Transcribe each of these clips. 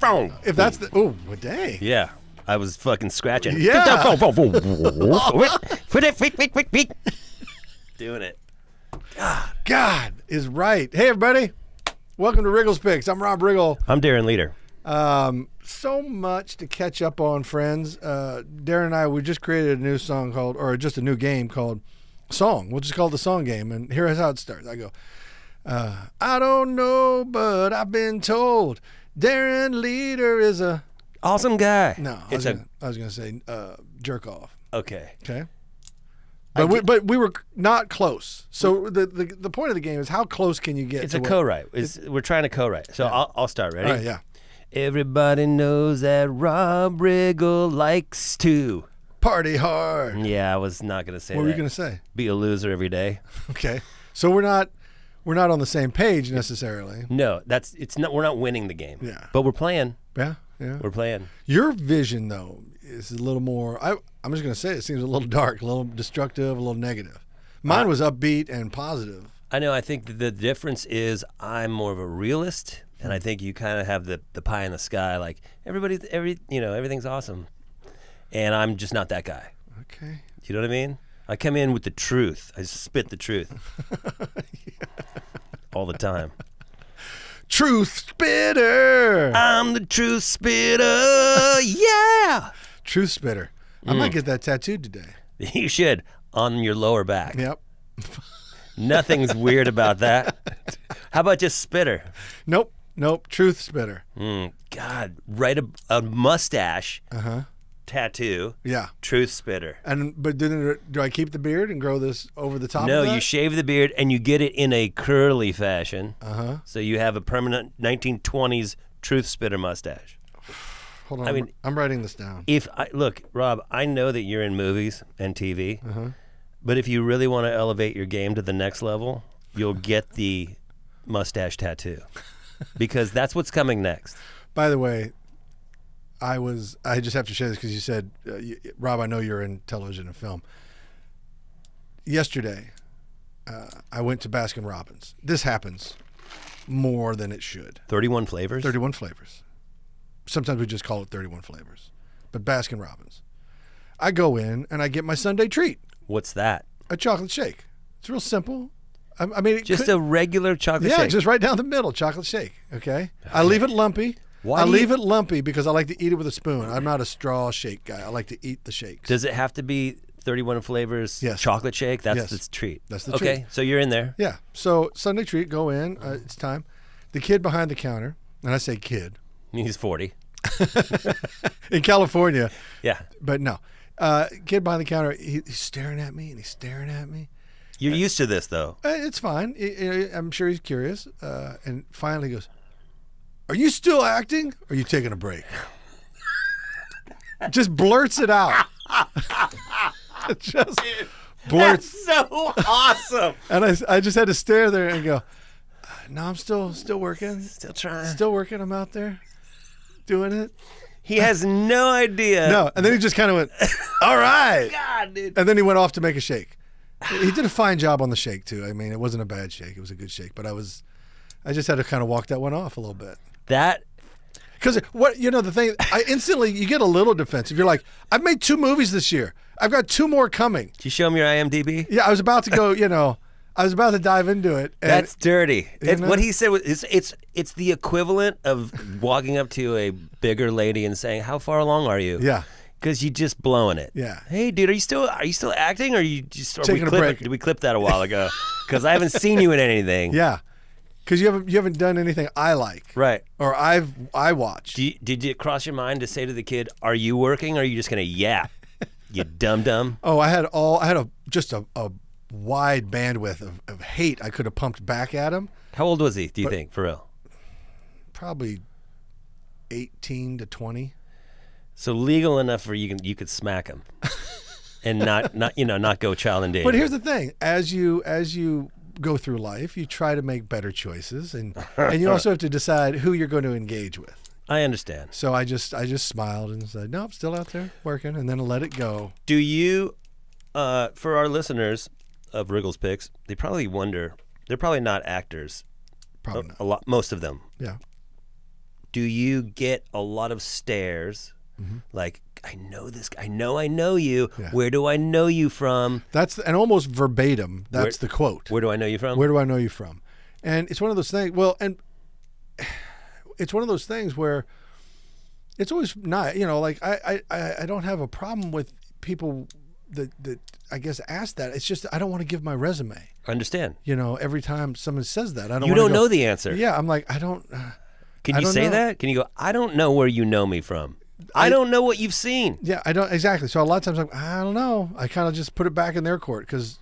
If that's the well, dang. Yeah, I was fucking scratching. Yeah. Doing it. God is right. Hey, everybody. Welcome to Riggle's Picks. I'm Rob Riggle. I'm Darren Leader. So much to catch up on, friends. Darren and I, we just created a new song called, or just a new game called Song. We'll just call it the Song Game. And here's how it starts. I go, I don't know, but I've been told Darren Leader is a... Awesome guy. No, I was going to say jerk off. Okay. Okay. But we were not close. So the point of the game is how close can you get? It's a co-write. We're trying to co-write. So Yeah. I'll start. Ready? All right, yeah. Everybody knows that Rob Riggle likes to Party hard. Yeah, I was not gonna say What that. were you going to say? Be a loser every day. Okay. So we're not on the same page necessarily. No, it's not. We're not winning the game. Yeah. But we're playing. Yeah. Yeah. We're playing. Your vision though is a little more I'm just going to say it seems a little dark, a little destructive, a little negative. Mine was upbeat and positive. I know. I think the difference is I'm more of a realist, and I think you kind of have the pie in the sky, like everything's awesome, and I'm just not that guy. Okay. You know what I mean? I come in with the truth. I spit the truth all the time. Truth spitter. I'm the truth spitter. Yeah. Truth spitter. I might get that tattooed today. You should, on your lower back. Yep. Nothing's weird about that. How about just spitter? Nope. Truth spitter. God, write a mustache tattoo. Yeah. Truth spitter. But do I keep the beard and grow this over the top? No, of that? you shave the beard and you get it in a curly fashion. Uh-huh. So you have a permanent 1920s truth spitter mustache. Hold on. I'm writing this down. Look, Rob, I know that you're in movies and TV, but if you really want to elevate your game to the next level, you'll get the mustache tattoo because that's what's coming next. By the way, I just have to share this because you said, Rob, I know you're in television and film. Yesterday, I went to Baskin Robbins. This happens more than it should. 31 flavors? 31 flavors. Sometimes we just call it 31 flavors. But Baskin Robbins. I go in and I get my Sunday treat. What's that? A chocolate shake. It's real simple. I mean, a regular chocolate shake? Yeah, just right down the middle, chocolate shake. Okay? I leave it lumpy. Why I leave it lumpy because I like to eat it with a spoon. I'm not a straw shake guy. I like to eat the shakes. Does it have to be 31 flavors chocolate shake? That's the treat. That's the treat. Okay, so you're in there. Yeah. So Sunday treat, go in. It's time. The kid behind the counter, and I say kid. He's 40. In California. Yeah. But no. Kid behind the counter, he's staring at me and he's staring at me. You're used to this, though. It's fine. I'm sure he's curious. And finally he goes, "Are you still acting or are you taking a break?" Just blurts it out. Just blurts. That's so awesome. And I just had to stare there and go, "No, I'm still working. Still trying. Still working. I'm out there doing it." He has no idea. No. And then he just kind of went, "All right." God, dude. And then he went off to make a shake. He did a fine job on the shake too. I mean, it wasn't a bad shake. It was a good shake. But I just had to kind of walk that one off a little bit. Because the thing, instantly you get a little defensive. You're like, I've made 2 movies this year. I've got 2 more coming. Did you show him your IMDb? Yeah, I was about to go, I was about to dive into it. And That's dirty. know? What he said was, it's the equivalent of walking up to a bigger lady and saying, "How far along are you?" Yeah. Because you're just blowing it. Yeah. Hey, dude, are you still acting, or are you just Taking a break? Did we clip that a while ago? Because I haven't seen you in anything. Yeah. Because you haven't done anything I like. Right. Or I watched. Did it cross your mind to say to the kid, "Are you working, or are you just gonna yap, you dum-dum"? Oh, I had a wide bandwidth of hate I could have pumped back at him. How old was he, do you think, for real? Probably 18 to 20. So legal enough for you could smack him and not go child endangered. But here's the thing. As you go through life, you try to make better choices, and you also have to decide who you're going to engage with. I understand. So I just smiled and said, "No, I'm still out there working," and then I let it go. Do you, for our listeners of Riggle's Picks, they probably wonder, they're probably not actors. Probably not. A lot, most of them. Yeah. do you get a lot of stares? Like, I know this guy. I know you. Yeah. Where do I know you from? And almost verbatim, that's the quote. Where do I know you from? Where do I know you from? And it's one of those things. Well, and it's one of those things where it's always not. Like I don't have a problem with people that I guess ask that. It's just I don't want to give my resume. I understand. Every time someone says that, I don't. You don't know the answer. Yeah, I'm like I don't. Can you say that? Can you go? I don't know where you know me from. I don't know what you've seen. Yeah, I don't exactly. So a lot of times I don't know. I kind of just put it back in their court because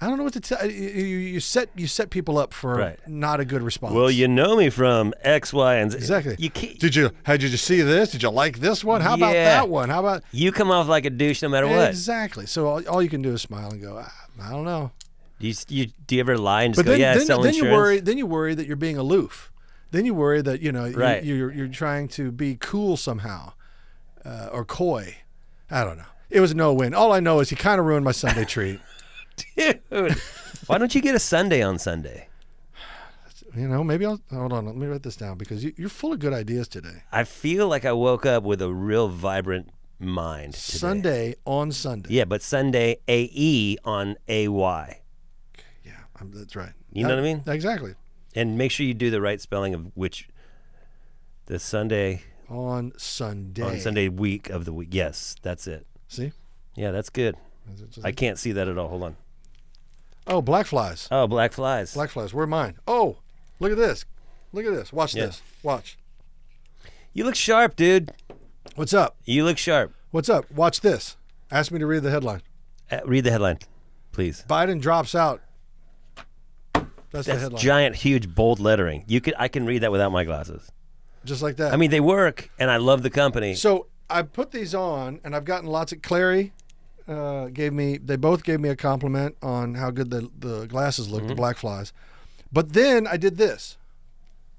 I don't know what to tell. You set people up for not a good response. Well, you know me from X, Y, and Z. Exactly. Did you see this? Did you like this one? How about that one? How about you come off like a douche no matter what? Exactly. So all you can do is smile and go, I don't know. Do you ever lie and just But go, then sell insurance? Then you worry that you're being aloof. Then you worry that Right. you're trying to be cool somehow, or coy. I don't know. It was a no-win. All I know is he kind of ruined my Sunday treat. Dude, why don't you get a Sunday on Sunday? Maybe I'll hold on. Let me write this down because you're full of good ideas today. I feel like I woke up with a real vibrant mind today. Sunday on Sunday. Yeah, but Sunday AE on AY. Yeah, that's right. You know what I mean? Exactly. And make sure you do the right spelling of the Sunday. On Sunday. On Sunday week of the week. Yes, that's it. See? Yeah, that's good. I can't see that at all. Hold on. Oh, black flies. Oh, black flies. Black flies. Where are mine? Oh, look at this. Look at this. Watch this. Watch. You look sharp, dude. What's up? You look sharp. What's up? Watch this. Ask me to read the headline. Read the headline, please. Biden drops out. That's the headline. Giant, huge, bold lettering. I can read that without my glasses. Just like that. I mean, they work, and I love the company. So I put these on, and I've gotten lots of Clary. They both gave me a compliment on how good the glasses look, the black flies. But then I did this.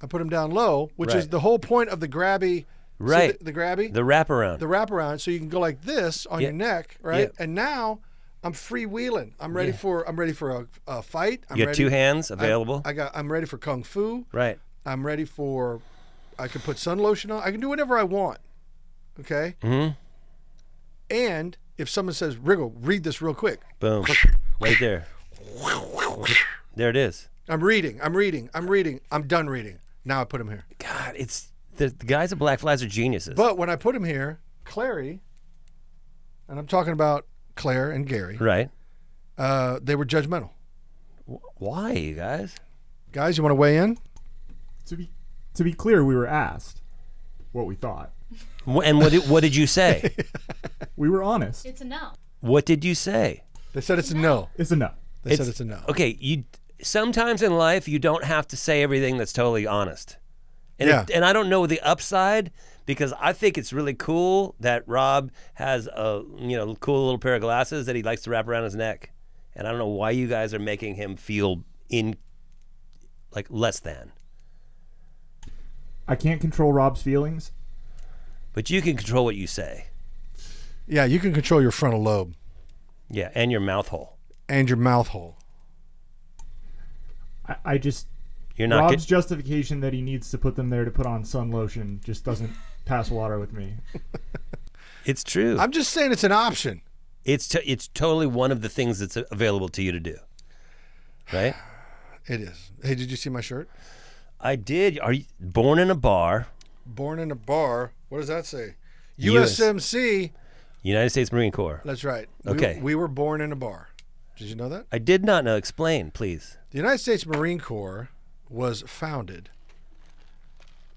I put them down low, which is the whole point of the grabby. Right. The grabby. The wraparound. The wraparound. So you can go like this on your neck, right? Yeah. And now I'm freewheeling. I'm ready for a fight. You got two hands available. I'm ready for kung fu. Right. I'm ready for. I can put sun lotion on. I can do whatever I want. Okay. Mm-hmm. And if someone says, "Riggle, read this real quick." Boom. Right there. There it is. I'm reading. I'm done reading. Now I put them here. God, it's the guys at Black Flies are geniuses. But when I put them here, Clary, and I'm talking about Claire and Gary. Right. They were judgmental. Why, you guys? Guys, you want to weigh in? To be clear, we were asked what we thought. And what did you say? We were honest. It's a no. What did you say? They said it's a no. It's a no. They said it's a no. Okay, sometimes in life you don't have to say everything that's totally honest. And and I don't know the upside because I think it's really cool that Rob has a cool little pair of glasses that he likes to wrap around his neck. And I don't know why you guys are making him feel less than. I can't control Rob's feelings. But you can control what you say. Yeah, you can control your frontal lobe. Yeah, and your mouth hole. And your mouth hole. I just... You're not Rob's justification that he needs to put them there to put on sun lotion just doesn't pass water with me. It's true. I'm just saying it's an option. It's totally one of the things that's available to you to do. Right? It is. Hey, did you see my shirt? I did. Are you born in a bar? Born in a bar. What does that say? USMC. United States Marine Corps. That's right. Okay. We were born in a bar. Did you know that? I did not know. Explain, please. The United States Marine Corps was founded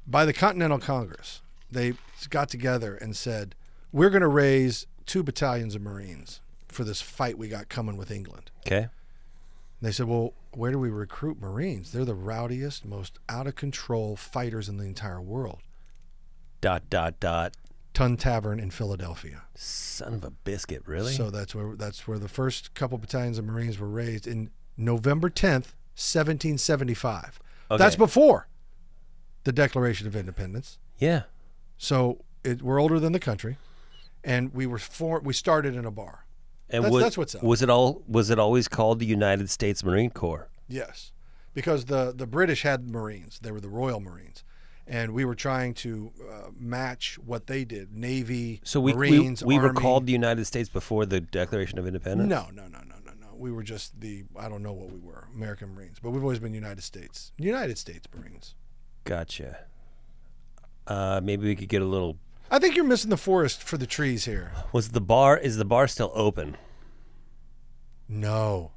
by the Continental Congress. They got together and said, we're going to raise 2 battalions of Marines for this fight we got coming with England. Okay. They said, well, where do we recruit Marines? They're the rowdiest, most out-of-control fighters in the entire world. ... Tun Tavern in Philadelphia. Son of a biscuit, really? So that's where the first couple battalions of Marines were raised in November 10th, 1775. Okay. That's before the Declaration of Independence. Yeah. So we're older than the country, and we started in a bar. And that's what's up. Was it always called the United States Marine Corps? Yes, because the British had Marines. They were the Royal Marines. and we were trying to match what they did. Navy, So Marines, we were Army. called the United States before the Declaration of Independence? No. We were just I don't know what we were, American Marines, but we've always been United States Marines. Gotcha. Maybe we could get a little. I think you're missing the forest for the trees here. Is the bar still open? No.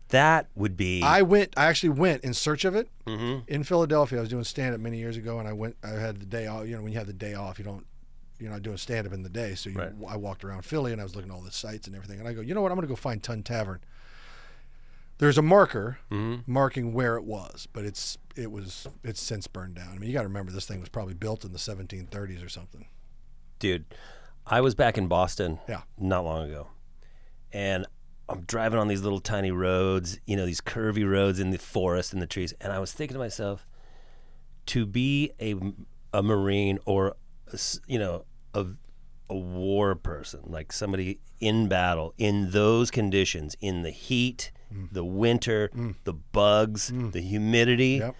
That would be. I actually went in search of it in Philadelphia. I was doing stand-up many years ago, and I had the day off. You know, when you have the day off, you're not doing stand-up in the day. So Right. I walked around Philly, and I was looking at all the sites and everything. And I go, you know what? I'm going to go find Ton Tavern. There's a marker marking where it was, but it's since burned down. I mean, you got to remember this thing was probably built in the 1730s or something. Dude, I was back in Boston Yeah. not long ago, and I'm driving on these little tiny roads, these curvy roads in the forest and the trees, and I was thinking to myself, to be a Marine or a war person, like somebody in battle, in those conditions, in the heat, the winter, the bugs, the humidity, Yep.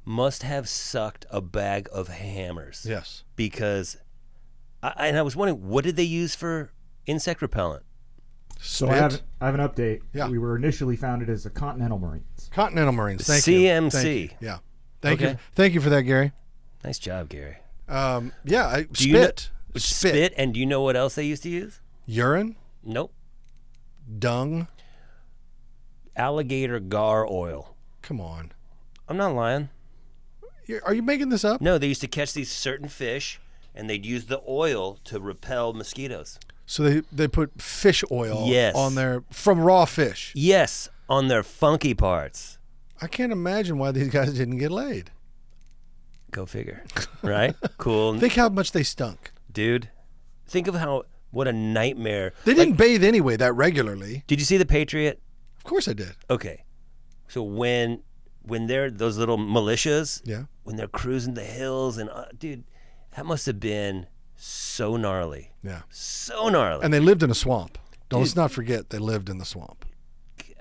must have sucked a bag of hammers. Yes. Because, I was wondering, what did they use for insect repellent? So I have an update. Yeah. We were initially founded as the Continental Marines. Continental Marines. Thank CMC. you. Thank you. Yeah. Thank Okay. you. Thank you for that, Gary. Nice job, Gary. Yeah. Do you know- Spit. Spit, and do you know what else they used to use? Urine. Nope. Dung. Alligator gar oil. Come on. I'm not lying. Are you making this up? No, they used to catch these certain fish, and they'd use the oil to repel mosquitoes. So they put fish oil Yes. on there from raw fish. Yes, on their funky parts. I can't imagine why these guys didn't get laid. Go figure. Right? Cool. Think how much they stunk. Dude, think of what a nightmare. They didn't bathe anyway that regularly. Did you see The Patriot? Of course I did. Okay. So when they're those little militias, Yeah. when they're cruising the hills, and dude, that must have been so gnarly. Yeah. So gnarly. And they lived in a swamp. Let's Dude. not forget they lived in the swamp.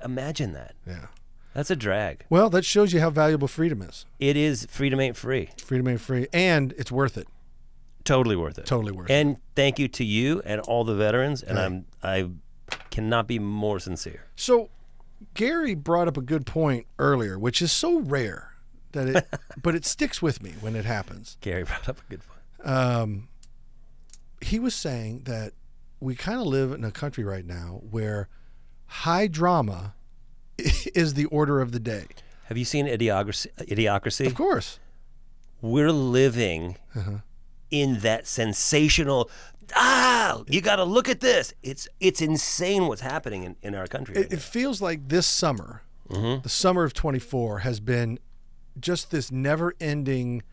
Imagine that. Yeah. That's a drag. Well, that shows you how valuable freedom is. It is. Freedom ain't free. Freedom ain't free, and it's worth it. Totally worth it. Totally worth it. And thank you to you and all the veterans. And Right. I cannot be more sincere. So, Gary brought up a good point earlier, which is so rare that but it sticks with me when it happens. Gary brought up a good point. He was saying that we kind of live in a country right now where high drama is the order of the day. Have you seen Idiocracy? Of course. We're living in that sensational. You got to look at this. It's insane what's happening in our country. Right It feels like this summer, the summer of 24, has been just this never-ending.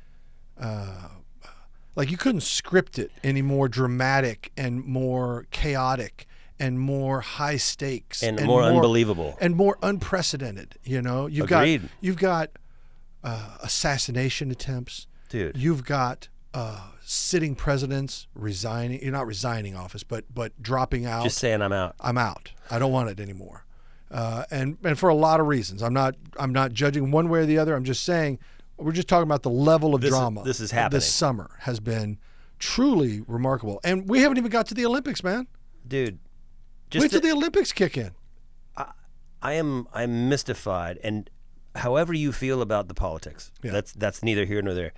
Like you couldn't script it any more dramatic and more chaotic and more high stakes and more unbelievable and more unprecedented. You've Agreed. got assassination attempts, Dude. You've got sitting presidents resigning. You're not resigning office, but dropping out. Just saying I'm out. I'm out. I don't want it anymore. And for a lot of reasons. I'm not judging one way or the other. I'm just saying we're just talking about the level of drama. This is happening. This summer has been truly remarkable. And we haven't even got to the Olympics, man. Dude. Wait till the Olympics kick in. I'm mystified, and however you feel about the politics, Yeah. that's neither here nor there.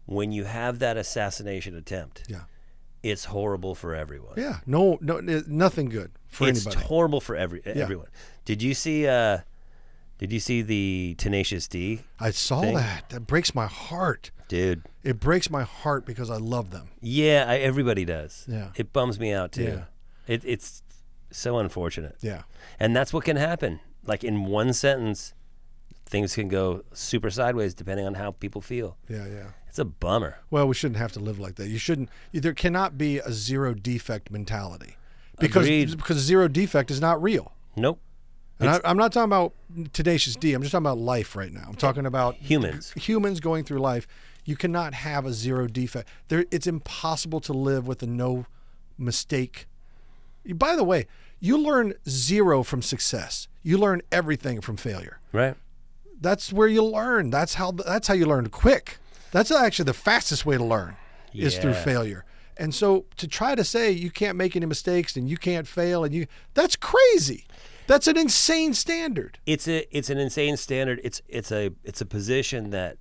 When you have that assassination attempt, Yeah. it's horrible for everyone. Yeah. No, nothing good for It's anybody. horrible for everyone. Did you see the Tenacious D? I saw thing? that. That breaks my heart. Dude. It breaks my heart because I love them. Yeah, everybody does. Yeah. It bums me out too. Yeah. It's so unfortunate. Yeah. And that's what can happen. Like in one sentence, things can go super sideways depending on how people feel. Yeah. It's a bummer. Well, we shouldn't have to live like that. You shouldn't. There cannot be a zero defect mentality because zero defect is not real. Nope. And I'm not talking about Tenacious D. I'm just talking about life right now. I'm talking about humans going through life. You cannot have a zero defect. It's impossible to live with a no mistake. By the way, you learn zero from success. You learn everything from failure. Right. That's where you learn. That's how you learn quick. That's actually the fastest way to learn is through Yeah. failure. And so to try to say you can't make any mistakes and you can't fail and that's crazy. That's an insane standard. It's an insane standard. It's a position that,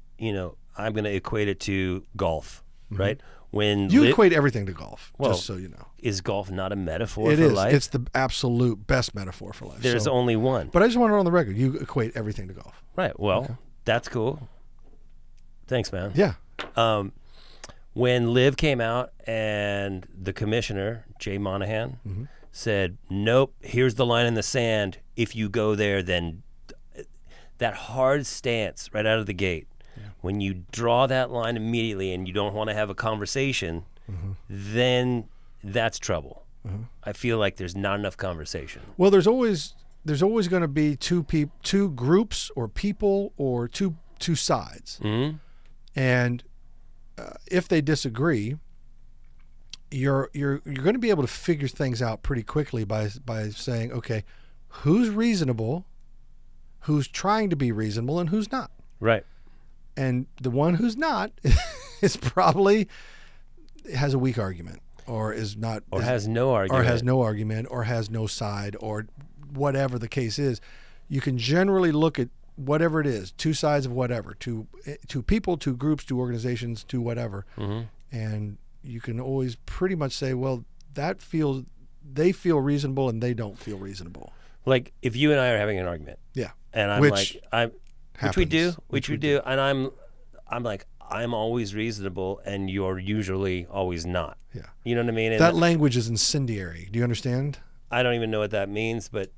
I'm going to equate it to golf, right? When You equate everything to golf, Well, just so you know. is golf not a metaphor It for is. life? It's the absolute best metaphor for life. There's So- only one. But I just want it on the record. You equate everything to golf. Right. Well, that's cool. Thanks, man. Yeah. When Liv came out and the commissioner, Jay Monahan, said, nope, here's the line in the sand. If you go there, then that hard stance right out of the gate, when you draw that line immediately and you don't want to have a conversation, then that's trouble. I feel like there's not enough conversation. Well, there's always going to be two groups or people or two sides. And if they disagree, you're going to be able to figure things out pretty quickly by saying, okay, who's reasonable, who's trying to be reasonable, and who's not. Right. And the one who's not is probably has a weak argument, or is not, Or has no argument. or has no argument, or has no side, or whatever the case is. You can generally look at whatever it is, two sides of whatever, two people, two groups, two organizations, two whatever, and you can always pretty much say, well, they feel reasonable and they don't feel reasonable. Like if you and I are having an argument, Yeah. and I'm Which which we do, Which we do, and I'm like, I'm always reasonable, and you're usually always not. Yeah. You know what I mean? And That language is incendiary. Do you understand? I don't even know what that means, but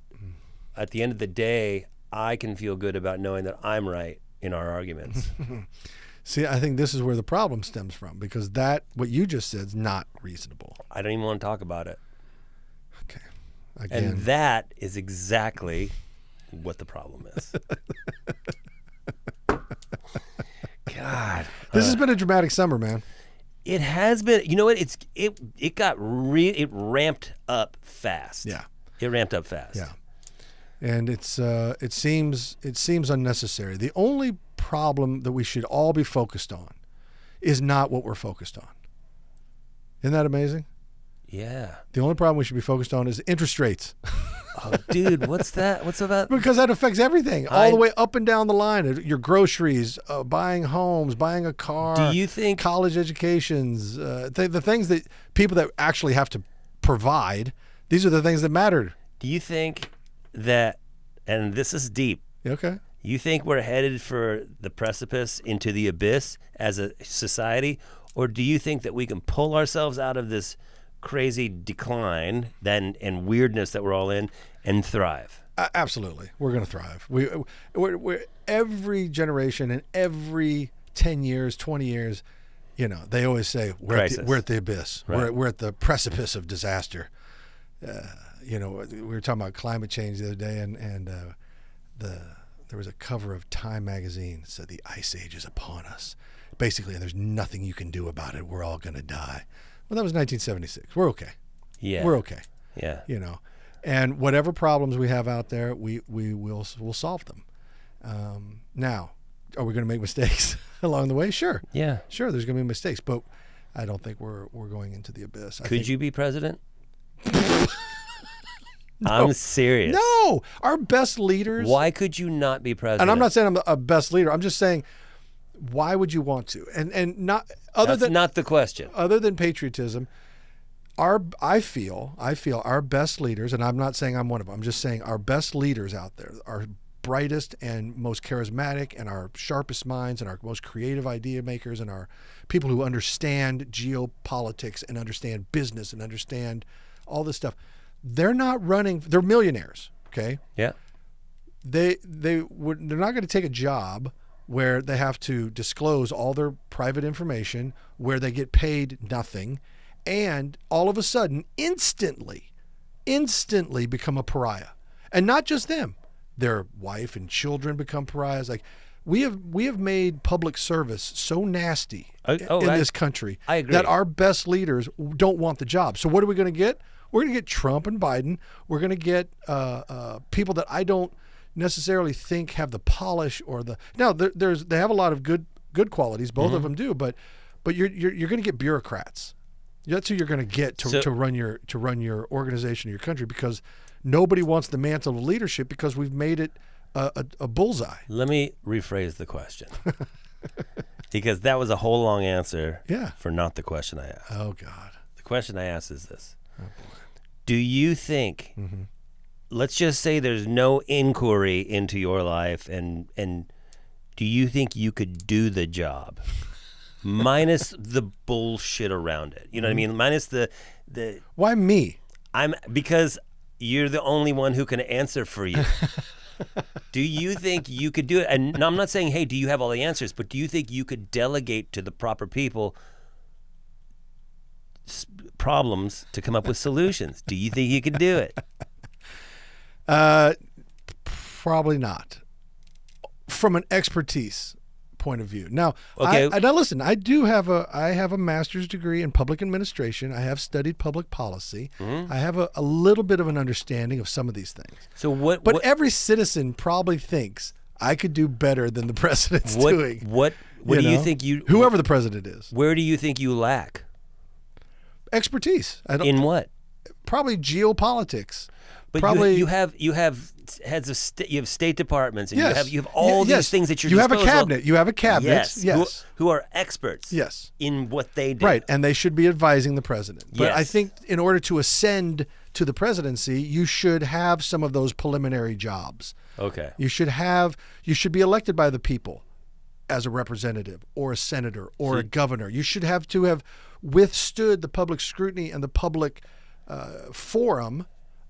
at the end of the day, I can feel good about knowing that I'm right in our arguments. See, I think this is where the problem stems from, because what you just said is not reasonable. I don't even want to talk about it. Okay. Again. And that is exactly what the problem is. God. This has been a dramatic summer, man. It has been. You know what? It ramped up fast. Yeah. It ramped up fast. Yeah. And it seems unnecessary. The only problem that we should all be focused on is not what we're focused on. Isn't that amazing? Yeah. The only problem we should be focused on is interest rates. Oh, dude, what's that? What's about? Because that affects everything, all the way up and down the line. Your groceries, buying homes, buying a car. Do you think college educations, the things that people that actually have to provide, these are the things that matter. Do you think that, and this is deep, Okay. you think we're headed for the precipice into the abyss as a society, or do you think that we can pull ourselves out of this crazy decline and weirdness that we're all in and thrive? Absolutely, we're going to thrive. We're every generation and every 10 years, 20 years, they always say we're at the abyss. Right. We're at the precipice of disaster. We were talking about climate change the other day, and there was a cover of Time magazine that said the ice age is upon us. Basically, there's nothing you can do about it. We're all going to die. Well, that was 1976. We're okay. Yeah. We're okay. Yeah. And whatever problems we have out there, we'll solve them. Now, are we going to make mistakes along the way? Sure. Yeah. Sure, there's going to be mistakes, but I don't think we're going into the abyss. Could you be president? I'm serious. No, our best leaders. Why could you not be president? And I'm not saying I'm a best leader. I'm just saying, why would you want to? And not That's not the question. Other than patriotism, I feel our best leaders, and I'm not saying I'm one of them. I'm just saying our best leaders out there, our brightest and most charismatic, and our sharpest minds, and our most creative idea makers, and our people who understand geopolitics and understand business and understand all this stuff. They're not running. They're millionaires. Okay. Yeah. They're not going to take a job where they have to disclose all their private information, where they get paid nothing, and all of a sudden, instantly become a pariah. And not just them. Their wife and children become pariahs. Like, we have made public service so nasty in this country that our best leaders don't want the job. So what are we going to get? We're going to get Trump and Biden. We're going to get people that I don't necessarily think have the polish or the. Now, they have a lot of good good qualities. Both of them do, but you're going to get bureaucrats. That's who you're going to get to run your organization, your country, because nobody wants the mantle of leadership because we've made it a bullseye. Let me rephrase the question. Because that was a whole long answer for not the question I asked. Oh, God. The question I asked is this. Oh, boy. Do you think, let's just say there's no inquiry into your life, and do you think you could do the job? Minus the bullshit around it. You know what I mean? Minus the Why me? Because you're the only one who can answer for you. Do you think you could do it? And I'm not saying, hey, do you have all the answers? But do you think you could delegate to the proper people problems to come up with solutions? Do you think you could do it? Probably not. From an expertise point of view. Now, okay. Now listen, I have a master's degree in public administration. I have studied public policy. I have a little bit of an understanding of some of these things. So But every citizen probably thinks I could do better than the president's doing. What do you think whoever the president is? Where do you think you lack? Expertise. In what? Probably geopolitics. But probably you have heads of you have state departments, and you have all these things at your you disposal. have a cabinet. You have a cabinet. Yes. Who are experts. Yes. In what they do. Right, and they should be advising the president. But Yes. I think in order to ascend to the presidency, you should have some of those preliminary jobs. Okay. You should be elected by the people as a representative or a senator or a governor. You should have to have withstood the public scrutiny and the public forum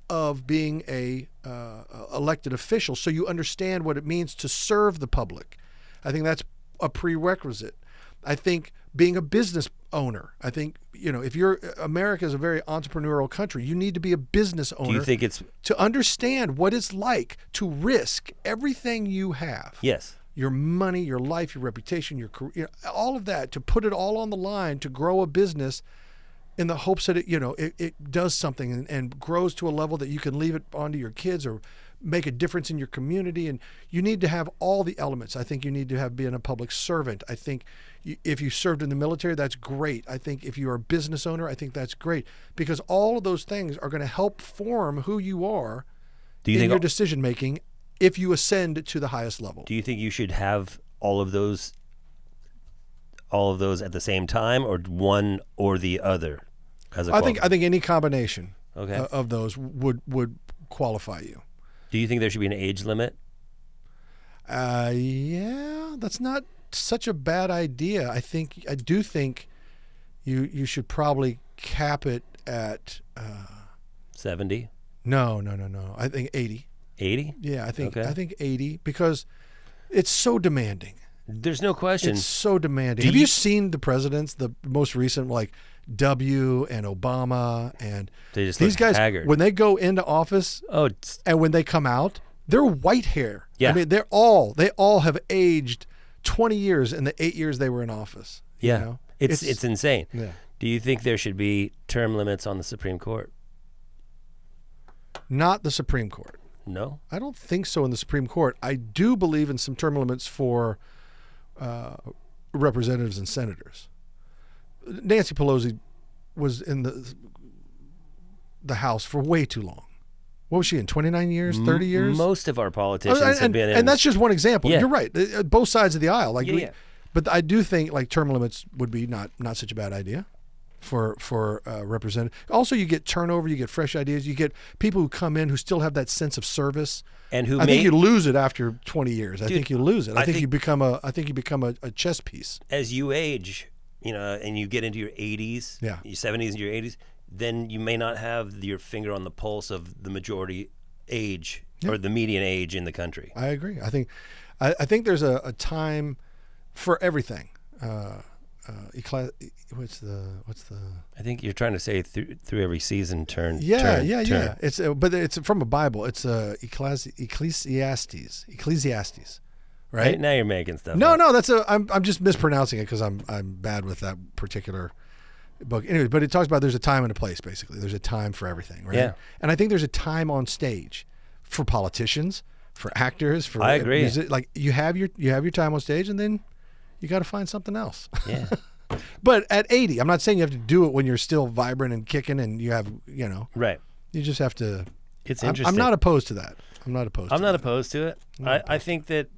of being a elected official, so you understand what it means to serve the public. I think that's a prerequisite. I think being a business owner, I think, if America is a very entrepreneurial country, you need to be a business owner. Do you think it's to understand what it's like to risk everything you have? Yes. Your money, your life, your reputation, your career, all of that, to put it all on the line to grow a business in the hopes that it does something and grows to a level that you can leave it onto your kids or make a difference in your community. And you need to have all the elements. I think you need to have been a public servant. I think if you served in the military, that's great. I think if you're a business owner, I think that's great, because all of those things are going to help form who you are in your decision making if you ascend to the highest level. Do you think you should have all of those at the same time, or one or the other? I think any combination okay. of those would qualify you. Do you think there should be an age limit? Yeah, that's not such a bad idea. I do think you should probably cap it at 70. No. I think 80. 80? Yeah, I think 80, because it's so demanding. There's no question. It's so demanding. Have you seen the presidents, the most recent, like W and Obama, and these guys, haggard. When they go into office and when they come out, they're white hair. Yeah. I mean, they all have aged 20 years in the 8 years they were in office. Yeah. It's insane. Yeah. Do you think there should be term limits on the Supreme Court? Not the Supreme Court. No? I don't think so in the Supreme Court. I do believe in some term limits for representatives and senators. Nancy Pelosi was in the House for way too long. What was she in, 29 years, 30 years? Most of our politicians have been in. And that's just one example. Yeah. You're right. Both sides of the aisle. Yeah. But I do think term limits would be not such a bad idea for representative. Also, you get turnover, you get fresh ideas, you get people who come in who still have that sense of service. And I think you lose it after 20 years. I think you lose it. I think you become a chess piece. As you age, and you get into your 80s, your 70s and your 80s, then you may not have your finger on the pulse of the majority age or the median age in the country. I agree. I think there's a time for everything. What's the? I think you're trying to say through every season turn. Yeah. Turn. But it's from a Bible. It's Ecclesiastes, right? Now you're making stuff. No, up. I'm just mispronouncing it because I'm bad with that particular book. Anyway, but it talks about there's a time and a place. Basically, there's a time for everything, right? Yeah. And I think there's a time on stage for politicians, for actors, for I agree. music. Like you have your time on stage, and then you got to find something else. Yeah. But at 80, I'm not saying you have to do it when you're still vibrant and kicking and you have, Right. you just have to. It's I'm interesting. not opposed to that. I'm not opposed to it. I think that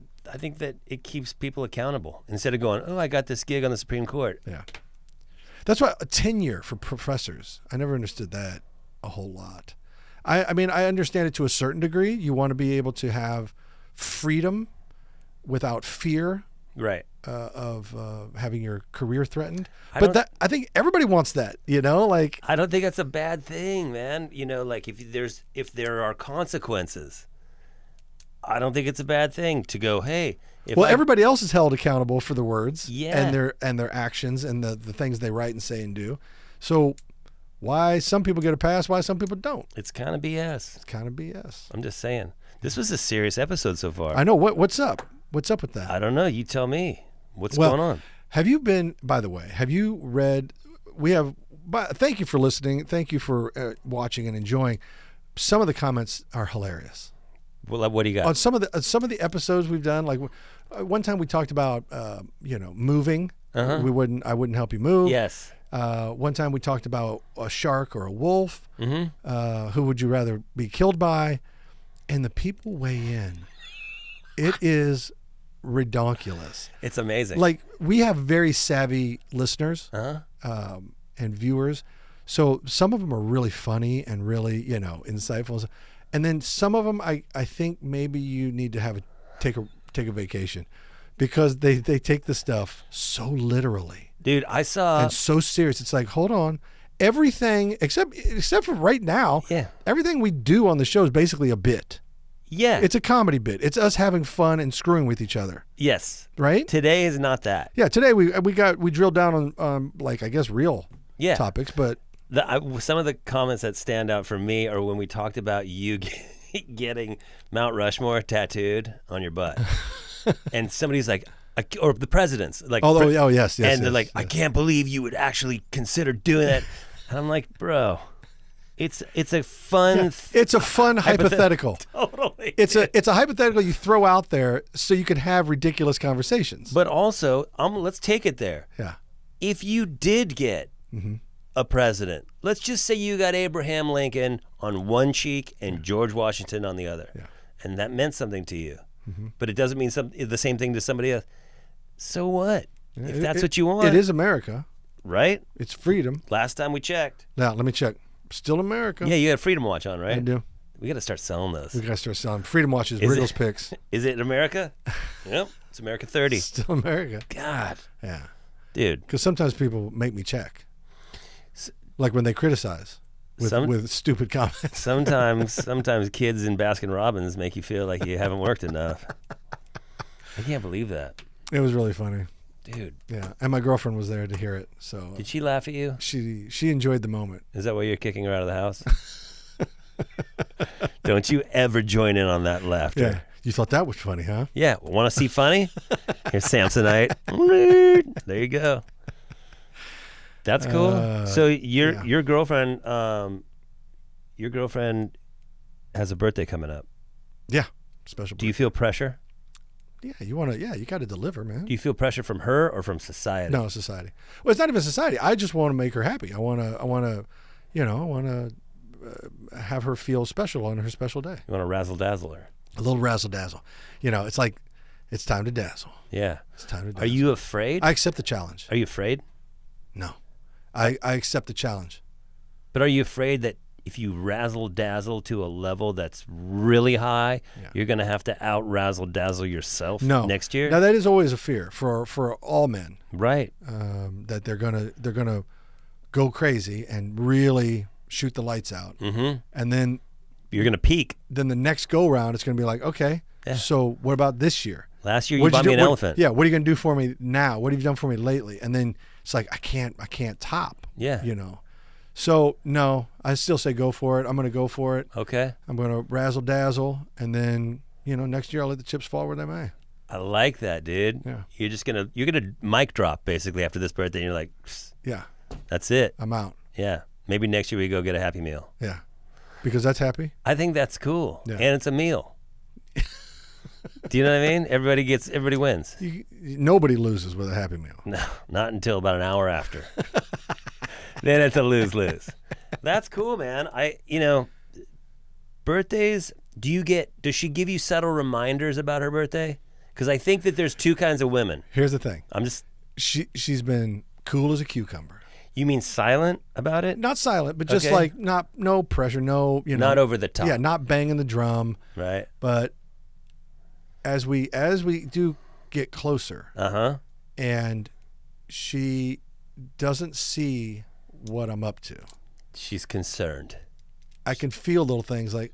it keeps people accountable instead of going, oh, I got this gig on the Supreme Court. Yeah. That's why a tenure for professors, I never understood that a whole lot. I mean, I understand it to a certain degree. You want to be able to have freedom without fear Right. of having your career threatened. I But I think everybody wants that, like. I don't think that's a bad thing, man. Like if there are consequences, I don't think it's a bad thing to go, hey. Everybody else is held accountable for the words Yeah. and their actions and the things they write and say and do. So why some people get a pass, why some people don't? It's kind of BS. It's kind of BS. I'm just saying. This was a serious episode so far. I know. What's up? What's up with that? I don't know. You tell me. What's going on? Have you been, by the way, have you read, thank you for listening. Thank you for watching and enjoying. Some of the comments are hilarious. Well, what do you got? On some of the episodes we've done, like one time we talked about, moving. Uh-huh. I wouldn't help you move. Yes. One time we talked about a shark or a wolf. Mm-hmm. Who would you rather be killed by? And the people weigh in. It is redonkulous. It's amazing. Like, we have very savvy listeners Uh-huh. And viewers. So some of them are really funny and really, insightful. And then some of them, I think maybe you need to take a vacation because they take the stuff so literally. Dude, I saw... and so serious. It's like, hold on. Everything, except for right now, everything we do on the show is basically a bit. Yeah. It's a comedy bit. It's us having fun and screwing with each other. Yes. Right? Today is not that. Yeah, today we drilled down on like, I guess, real topics, but some of the comments that stand out for me are when we talked about you getting Mount Rushmore tattooed on your butt. And somebody's like, or the president's like, yes, and they're like, I can't believe you would actually consider doing that. And I'm like, bro, it's a fun. It's a fun hypothetical. Totally. It's a hypothetical you throw out there so you can have ridiculous conversations. But also, let's take it there. Yeah. If you did get a president, let's just say you got Abraham Lincoln on one cheek and George Washington on the other, and that meant something to you. But it doesn't mean the same thing to somebody else. So what? If that's what you want. It is America. Right? It's freedom. Last time we checked. Now, let me check. Still America. Yeah, you had Freedom Watch on, right? I do. We got to start selling those. We got to start selling Freedom Watches, Riggle's picks. Is it America? Yep. It's America 30. Still America. God. Yeah. Dude. Because sometimes people make me check. Like when they criticize with stupid comments. Sometimes kids in Baskin Robbins make you feel like you haven't worked enough. I can't believe that. It was really funny. Dude. Yeah. And my girlfriend was there to hear it. So did she laugh at you? She enjoyed the moment. Is that why you're kicking her out of the house? Don't you ever join in on that laughter. Yeah. You thought that was funny, huh? Yeah. Want to see funny? Here's Samsonite. There you go. That's cool. So your girlfriend has a birthday coming up. Yeah. Special birthday. Do you feel pressure? Yeah, you got to deliver, man. Do you feel pressure from her or from society? No, society. Well, it's not even society. I just want to make her happy. I want to have her feel special on her special day. You want to razzle dazzle her. A little razzle dazzle. It's like, it's time to dazzle. Yeah. It's time to dazzle. Are you afraid? I accept the challenge. Are you afraid? No. I accept the challenge. But are you afraid that if you razzle dazzle to a level that's really high, you're going to have to out razzle dazzle yourself next year? Now that is always a fear for all men. Right. That they're gonna go crazy and really shoot the lights out. Mm-hmm. And then you're going to peak. Then the next go round, it's going to be like, okay, so what about this year? Last year you bought me an elephant. Yeah, what are you going to do for me now? What have you done for me lately? And then it's like, I can't top. Yeah. So no, I still say go for it. I'm going to go for it. Okay. I'm going to razzle dazzle, and then next year I'll let the chips fall where they may. I like that, dude. Yeah. You're gonna mic drop basically after this birthday. And you're like, yeah, that's it. I'm out. Yeah. Maybe next year we go get a Happy Meal. Yeah, because that's happy. I think that's cool. Yeah. And it's a meal. Do you know what I mean? Everybody wins. Nobody loses with a Happy Meal. No, not until about an hour after. Then it's a lose-lose. That's cool, man. Birthdays, does she give you subtle reminders about her birthday? Because I think that there's two kinds of women. Here's the thing. She's been cool as a cucumber. You mean silent about it? Not silent, but just like no pressure, no, not over the top. Yeah, not banging the drum. Right. But as we do get closer, and she doesn't see what I'm up to. She's concerned. I can feel little things like,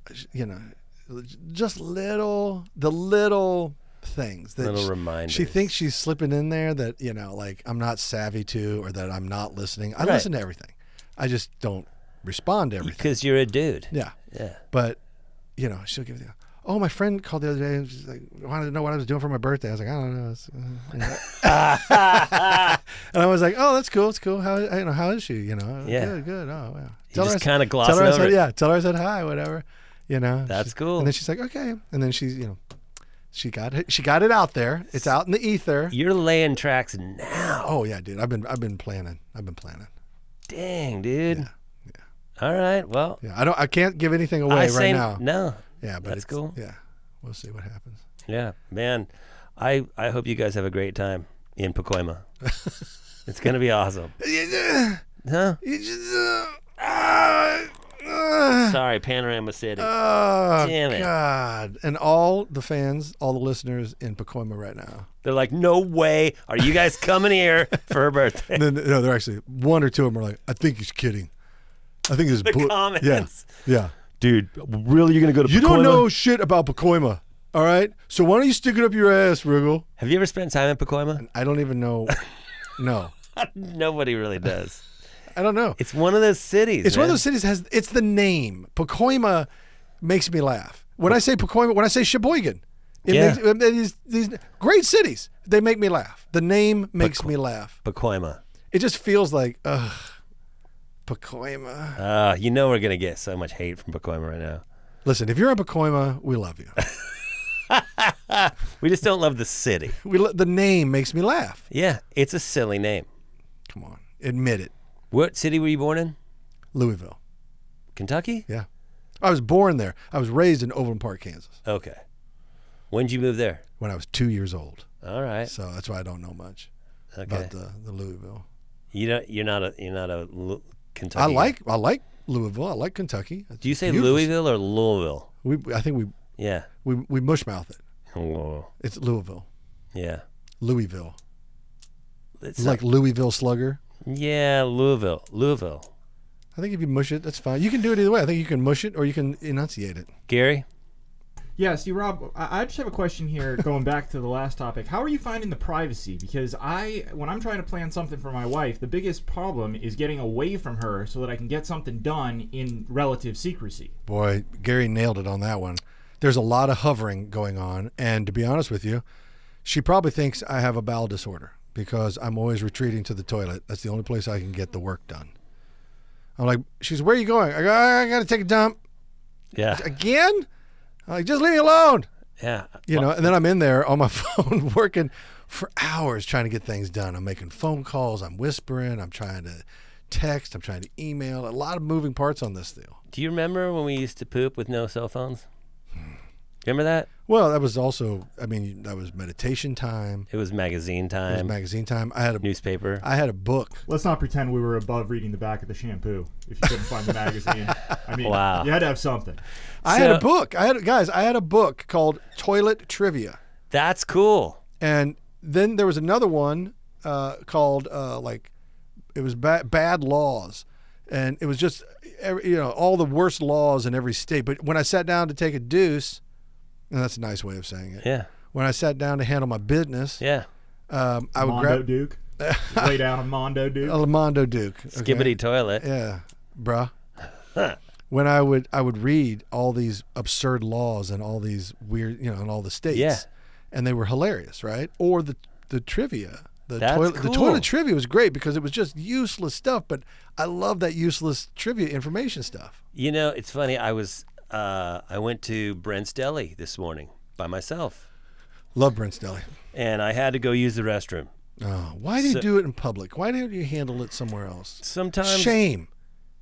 just the little things that little reminders. She thinks she's slipping in there that, like I'm not savvy to, or that I'm not listening. I listen to everything. I just don't respond to everything. Because you're a dude. Yeah. Yeah. But, she'll give you, oh, my friend called the other day and she's like, wanted to know what I was doing for my birthday. I was like, I don't know. And I was like, oh, that's cool. It's cool. How is she? Yeah. Good. Oh, wow. You just kind of glossing over it. Yeah. Tell her I said hi, whatever. That's cool. And then she's like, okay. And then she's, she got it out there. It's out in the ether. You're laying tracks now. Oh yeah, dude. I've been planning. Dang, dude. Yeah. All right. Well. Yeah. I can't give anything away right now. No. Yeah, but that's cool. Yeah. We'll see what happens. Yeah, man. I hope you guys have a great time in Pacoima. It's gonna be awesome. Huh? Sorry, Panorama City. Oh, damn it. God. And all the fans, all the listeners in Pacoima right now. They're like, no way. Are you guys coming here for her birthday? And then, they're actually, one or two of them are like, I think he's kidding. I think it's the comments. Yeah. Dude, really, you're going to go to Pacoima? You don't know shit about Pacoima, all right? So why don't you stick it up your ass, Riggle? Have you ever spent time in Pacoima? I don't even know. No. Nobody really does. I don't know. It's one of those cities. It's one of those cities it's the name. Pacoima makes me laugh. When I say Pacoima, when I say Sheboygan, these great cities, they make me laugh. The name makes me laugh. Pacoima. It just feels like, Pacoima. We're going to get so much hate from Pacoima right now. Listen, if you're in Pacoima, we love you. We just don't love the city. The name makes me laugh. Yeah, it's a silly name. Come on, admit it. What city were you born in? Louisville. Kentucky? Yeah. I was born there. I was raised in Overland Park, Kansas. Okay. When did you move there? When I was 2 years old. All right. So that's why I don't know much about the Louisville. You're not a Kentucky. I like Louisville. I like Kentucky. Do you say Louisville or Louisville? I think we mushmouth it. Oh. It's Louisville. Yeah. Louisville. It's like Louisville Slugger. Yeah, Louisville. I think if you mush it, that's fine. You can do it either way. I think you can mush it or you can enunciate it. Gary? Yeah, see, Rob, I just have a question here going back to the last topic. How are you finding the privacy? Because when I'm trying to plan something for my wife, the biggest problem is getting away from her so that I can get something done in relative secrecy. Boy, Gary nailed it on that one. There's a lot of hovering going on, and to be honest with you, she probably thinks I have a bowel disorder because I'm always retreating to the toilet. That's the only place I can get the work done. I'm like, she's, where are you going? I go, I got to take a dump. Yeah. Again? I'm like, just leave me alone. Yeah. And then I'm in there on my phone working for hours trying to get things done. I'm making phone calls. I'm whispering. I'm trying to text. I'm trying to email. A lot of moving parts on this deal. Do you remember when we used to poop with no cell phones? Remember that? Well, that was also, that was meditation time. It was magazine time. It was magazine time. I had a newspaper. I had a book. Let's not pretend we were above reading the back of the shampoo if you couldn't find the magazine. Wow. You had to have something. I had a book. I had a book called Toilet Trivia. That's cool. And then there was another one called it was Bad Laws. And it was just, all the worst laws in every state. But when I sat down to take a deuce, and that's a nice way of saying it. Yeah. When I sat down to handle my business, yeah, I would grab Duke. Lay down a Mondo Duke. A Mondo Duke. Okay? Skibbity toilet. Yeah, bruh. When I would read all these absurd laws and all these weird, in all the states. Yeah. And they were hilarious, right? Or the trivia. That's cool. The toilet trivia was great because it was just useless stuff, but I love that useless trivia information stuff. It's funny. I went to Brent's Deli this morning by myself. Love Brent's Deli. and I had to go use the restroom. Oh, why do you do it in public? Why don't you handle it somewhere else? Sometimes Shame.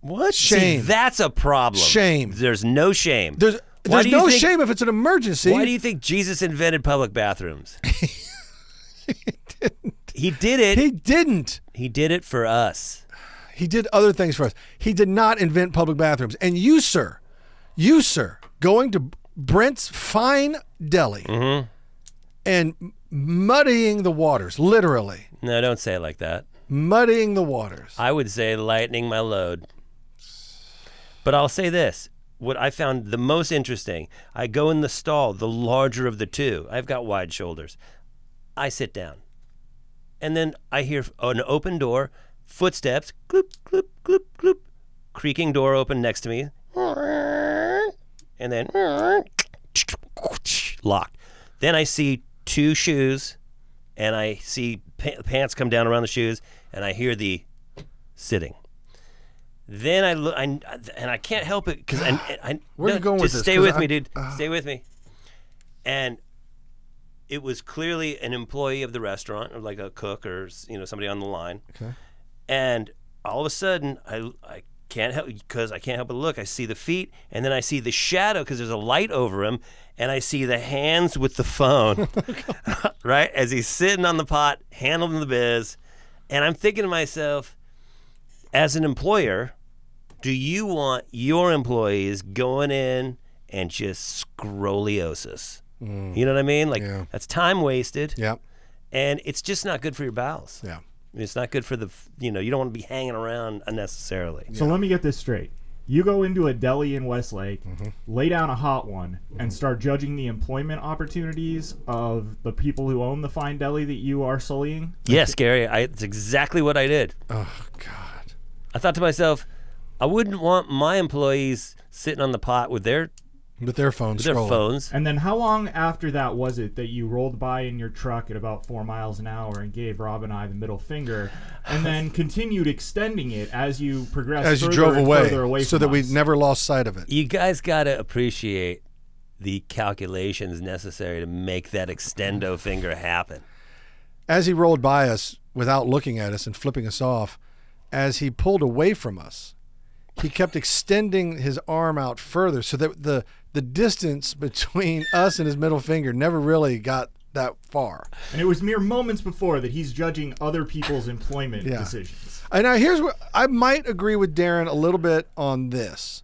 What? Shame. See, that's a problem. Shame. There's no shame. There's no shame if it's an emergency. Why do you think Jesus invented public bathrooms? He did it. He didn't. He did it for us. He did other things for us. He did not invent public bathrooms. And you, sir, going to Brent's Fine Deli and muddying the waters, literally. No, don't say it like that. Muddying the waters. I would say lightening my load. But I'll say this. What I found the most interesting, I go in the stall, the larger of the two. I've got wide shoulders. I sit down. And then I hear an open door, footsteps, gloop, gloop, gloop, gloop, creaking door open next to me. And then locked. Then I see two shoes, and I see pants come down around the shoes, and I hear the sitting. Then I look, and I can't help it because Where are you going with this? Just stay with me, dude. Stay with me. And it was clearly an employee of the restaurant, or like a cook, or somebody on the line. Okay. And all of a sudden, I can't help because I can't help but look. I see the feet, and then I see the shadow because there's a light over him, and I see the hands with the phone, right as he's sitting on the pot, handling the biz, and I'm thinking to myself, as an employer, do you want your employees going in and just scoliosis? You know what I mean? Like that's time wasted. Yeah. And it's just not good for your bowels. Yeah. It's not good for you don't want to be hanging around unnecessarily. So let me get this straight. You go into a deli in Westlake, lay down a hot one, and start judging the employment opportunities of the people who own the fine deli that you are sullying? Yes, Gary. It's exactly what I did. Oh, God. I thought to myself, I wouldn't want my employees sitting on the pot with their phones. And then how long after that was it that you rolled by in your truck at about 4 miles an hour and gave Rob and I the middle finger, and then continued extending it as you progressed as you further drove and away, further away so from that we us? never lost sight of it. You guys got to appreciate the calculations necessary to make that extendo finger happen. As he rolled by us without looking at us and flipping us off, as he pulled away from us, he kept extending his arm out further so that the distance between us and his middle finger never really got that far. And it was mere moments before that he's judging other people's employment decisions. And now here's what I might agree with Darren a little bit on this.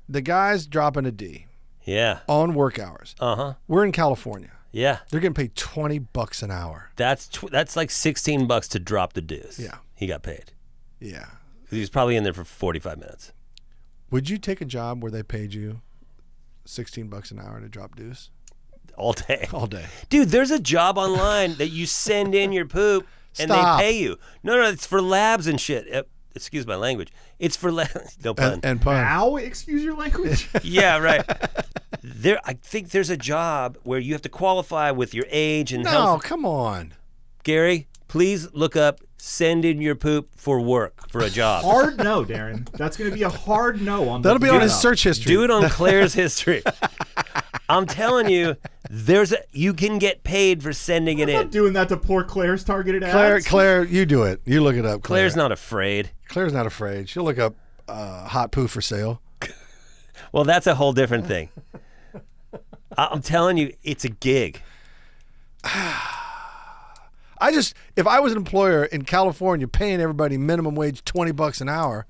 The guy's dropping a D. Yeah. On work hours. Uh-huh. We're in California. Yeah. They're getting paid $20 an hour. That's like $16 to drop the deuce. Yeah. He got paid. Yeah. He was probably in there for 45 minutes. Would you take a job where they paid you $16 an hour to drop deuce? All day. All day. Dude, there's a job online that you send in your poop and Stop. they pay you. No, it's for labs and shit. Excuse my language. It's for no pun. And pun. Now, excuse your language? Yeah, right. I think there's a job where you have to qualify with your age and health. No, come on. Gary, please look up send in your poop for work for a job. Hard no, Darren. That's going to be a hard no on That'll be on his search history. Do it on Claire's history. I'm telling you, you can get paid for sending it I'm in. not doing that to poor Claire's targeted ads. Claire, you do it. You look it up. Claire's not afraid. Claire's not afraid. She'll look up hot poo for sale. Well, that's a whole different thing. I'm telling you, it's a gig. If I was an employer in California paying everybody minimum wage $20 an hour,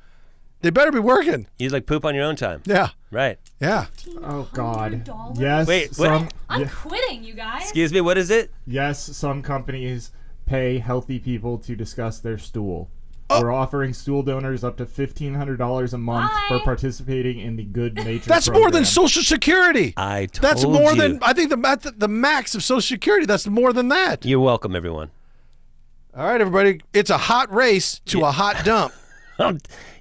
they better be working. You'd like poop on your own time. Yeah. Right. Yeah. Oh, God. $1,500? Yes. Wait, what? I'm quitting, you guys. Excuse me, what is it? Yes, some companies pay healthy people to discuss their stool. Oh. We're offering stool donors up to $1,500 a month Bye. for participating in the Good Nature That's program. more than Social Security. I told That's more you. than, I think the max of Social Security, that's more than that. You're welcome, everyone. All right, everybody. It's a hot race to a hot dump.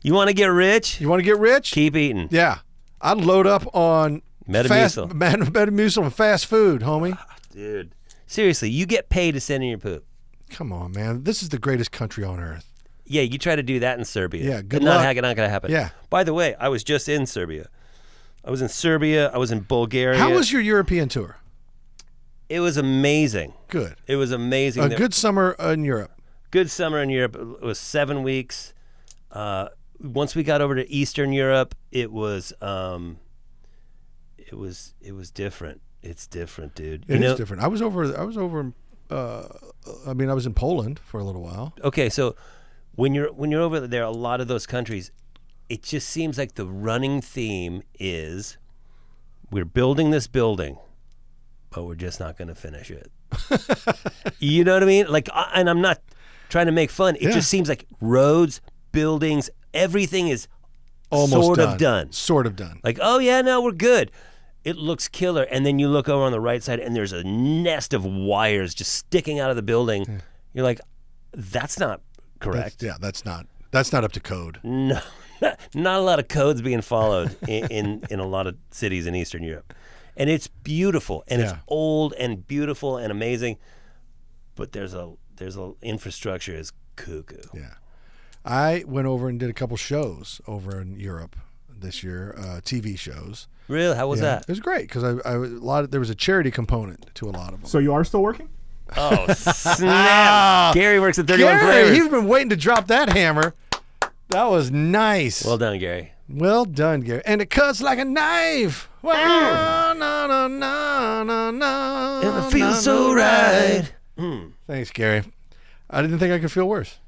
You want to get rich? You want to get rich? Keep eating. Yeah. I'd load up on Metamucil. Metamucil and fast food, homie. Dude. Seriously, you get paid to send in your poop. Come on, man. This is the greatest country on earth. Yeah, you try to do that in Serbia. Yeah, good Not luck. going to happen. Yeah. By the way, I was just in Serbia. I was in Serbia. I was in Bulgaria. How was your European tour? It was amazing. Good. It was amazing. A good summer in Europe. Good summer in Europe. It was 7 weeks. Once we got over to Eastern Europe, it was different. It's different, dude. It is different. I was over. I was in Poland for a little while. Okay, so when you're over there, a lot of those countries, it just seems like the running theme is we're building this building, but we're just not going to finish it. You know what I mean? Like, and I'm not trying to make fun. It just seems like roads, buildings, everything is Almost sort done. of done. Sort of done. Like, oh yeah, no, we're good. It looks killer, and then you look over on the right side, and there's a nest of wires just sticking out of the building. Yeah. You're like, that's not correct. That's not up to code. No, not a lot of codes being followed in a lot of cities in Eastern Europe, and it's beautiful, and it's old and beautiful and amazing, but there's a infrastructure is cuckoo. Yeah, I went over and did a couple shows over in Europe this year, TV shows. Really? How was that? It was great because there was a charity component to a lot of them. So you are still working? Oh snap! Gary works at 31 Gary, Flavors. you've been waiting to drop that hammer. That was nice. Well done, Gary. Well done, Gary. And it cuts like a knife. Well, no, no, no, no, no. And it feels so right. Thanks, Gary. I didn't think I could feel worse.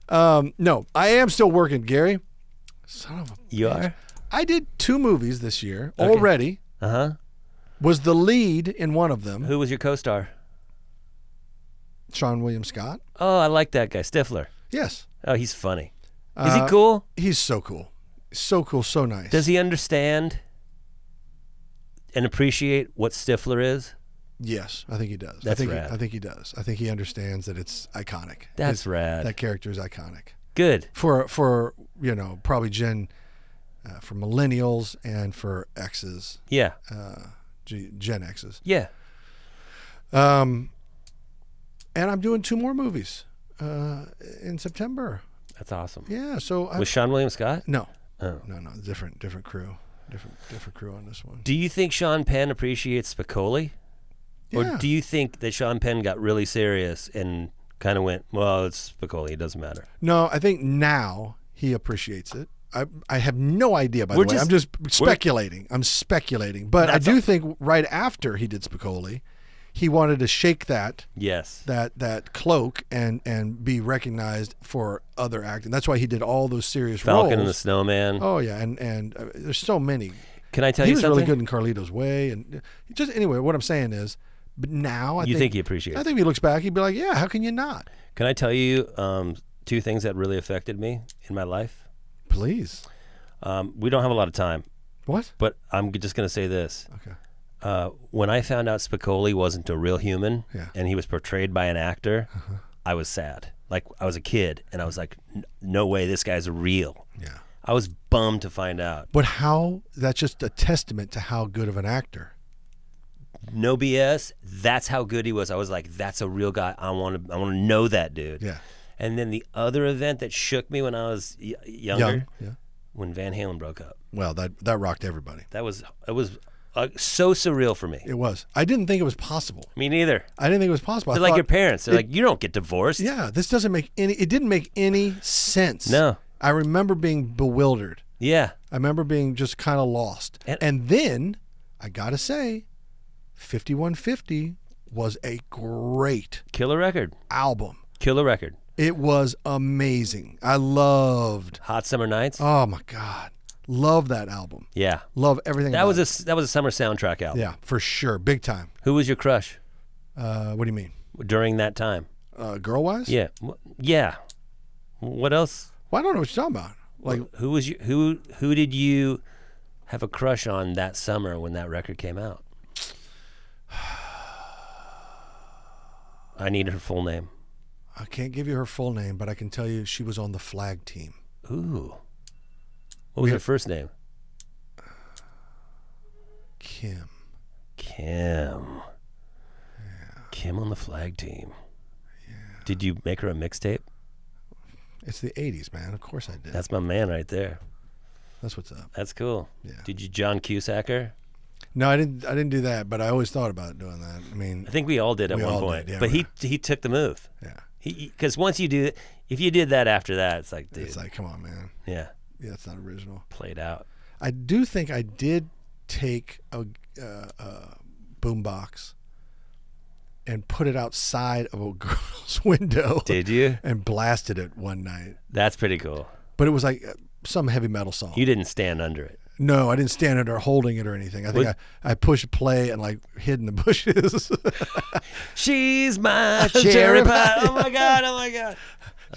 No, I am still working, Gary. Son of a You bitch. are? I did 2 movies this year already. Uh-huh. Was the lead in one of them. Who was your co-star? Sean William Scott. Oh, I like that guy, Stifler. Yes. Oh, he's funny. Is he cool? He's so cool. So cool, so nice. Does he understand and appreciate what Stifler is? Yes, I think he does. That's rad. I think he does. I think he understands that it's iconic. That's rad. That character is iconic. Good. For probably for millennials and for X's. Yeah. Gen X's. Yeah. And I'm doing 2 more movies in September. That's awesome. Yeah. So Was Sean William Scott? no, Oh. no, different crew, different crew on this one. Do you think Sean Penn appreciates Spicoli? Yeah. Or do you think that Sean Penn got really serious and kind of went, well, it's Spicoli, it doesn't matter? No, I think now he appreciates it. I have no idea, by the We're way. just- I'm just speculating. I'm speculating. But I That's do think right after he did Spicoli, he wanted to shake that Yes. cloak and be recognized for other acting. That's why he did all those serious Falcon and the roles. Snowman. Oh yeah, and there's so many. Can I tell He you was something? really good in Carlito's Way, and anyway. What I'm saying is, but now I You think think he appreciates I think if he looks back, he'd be like, yeah, how can you not? Can I tell you 2 things that really affected me in my life? Please. We don't have a lot of time, What? but I'm just going to say this. Okay. When I found out Spicoli wasn't a real human Yeah. and he was portrayed by an actor, I was sad. Like, I was a kid, and I was like, no way, this guy's real. Yeah. I was bummed to find out. But how? That's just a testament to how good of an actor. No BS. That's how good he was. I was like, that's a real guy. I want to know that dude. Yeah. And then the other event that shook me when I was younger, Young. Yeah. when Van Halen broke up. Well, that rocked everybody. It was so surreal for me. It was. I didn't think it was possible. Me neither. I didn't think it was possible. I They're like thought, your parents. They're like, you don't get divorced. yeah, this doesn't make any. It didn't make any sense. No. I remember being bewildered. Yeah. I remember being just kind of lost. And- And then I gotta say, 5150 was a great Killer record. album. Killer record. It was amazing. I loved. Hot Summer Nights. Oh my God, love that album. Yeah. Love everything. That about was a summer soundtrack album. Yeah, for sure, big time. Who was your crush What do you mean? during that time? Girl wise? Yeah. Yeah. What else? Well, I don't know what you're talking about. Like, Who was you? Who did you have a crush on that summer when that record came out? I need her full name. I can't give you her full name, but I can tell you she was on the flag team. Ooh. What was her first name? Kim. Kim. Kim on the flag team. Did you make her a mixtape? It's the 80s, man. Of course I did. That's my man right there. That's what's up. That's cool. Yeah. Did you John Cusack her? No, I didn't do that, but I always thought about doing that. I mean, I think we all did at We one all point. did, yeah, but right. he took the move. yeah, Because once you do it, if you did that after that, it's like, dude, it's like, come on, man. yeah, Yeah, it's not original. played out. I do think I did take a boombox and put it outside of a girl's window. Did you? And blasted it one night. That's pretty cool. But it was like some heavy metal song. You didn't stand under it. No, I didn't stand under holding it or anything. I think I pushed play and like hid in the bushes. She's my cherry pie. Oh my god! Oh my god!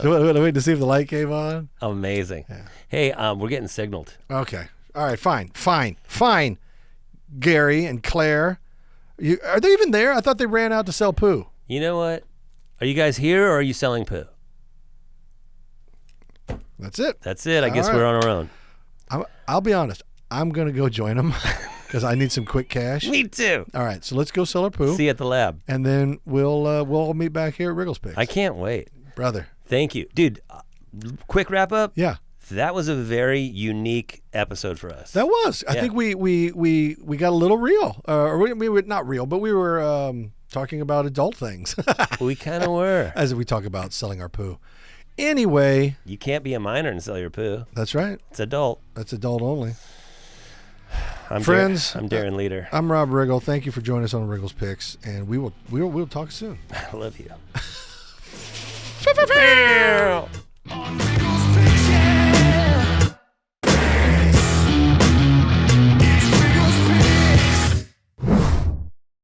So wait to see if the light came on. Amazing. Yeah. Hey, we're getting signaled. Okay. All right. Fine. Gary and Claire, are they even there? I thought they ran out to sell poo. You know what? Are you guys here or are you selling poo? That's it. That's it. I guess right. we're on our own. I'll be honest. I'm gonna go join them because I need some quick cash. Me too. All right. So let's go sell our poo, See you at the lab. and then we'll all meet back here at Riggle's Picks. I can't wait. Brother. Thank you, dude. Quick wrap up. Yeah. That was a very unique episode for us. That was. I Yeah. think we got a little real. Or we were not real, but we were talking about adult things We kind of were. as we talk about selling our poo. Anyway, You can't be a minor and sell your poo. that's right. It's adult. That's adult only. I'm Friends, I'm Darren Leader. I'm Rob Riggle. Thank you for joining us on Riggle's Picks, and we'll talk soon. I love you.